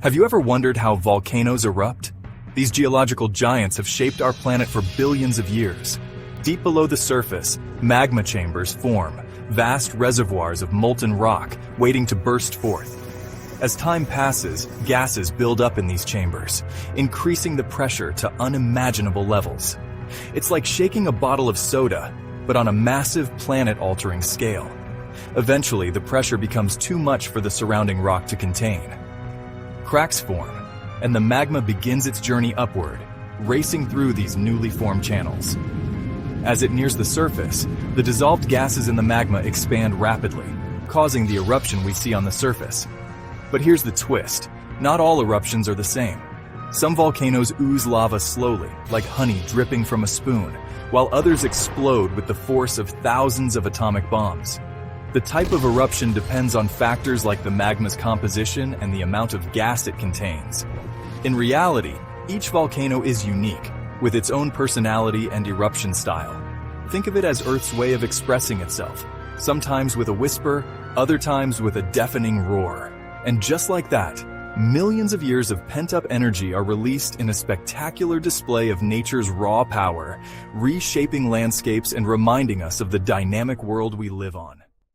Have you ever wondered how volcanoes erupt? These geological giants have shaped our planet for billions of years. Deep below the surface, magma chambers form, vast reservoirs of molten rock waiting to burst forth. As time passes, gases build up in these chambers, increasing the pressure to unimaginable levels. It's like shaking a bottle of soda, but on a massive planet-altering scale. Eventually, the pressure becomes too much for the surrounding rock to contain. Cracks form, and the magma begins its journey upward, racing through these newly formed channels. As it nears the surface, the dissolved gases in the magma expand rapidly, causing the eruption we see on the surface. But here's the twist. Not all eruptions are the same. Some volcanoes ooze lava slowly, like honey dripping from a spoon, while others explode with the force of thousands of atomic bombs. The type of eruption depends on factors like the magma's composition and the amount of gas it contains. In reality, each volcano is unique, with its own personality and eruption style. Think of it as Earth's way of expressing itself, sometimes with a whisper, other times with a deafening roar. And just like that, millions of years of pent-up energy are released in a spectacular display of nature's raw power, reshaping landscapes and reminding us of the dynamic world we live on.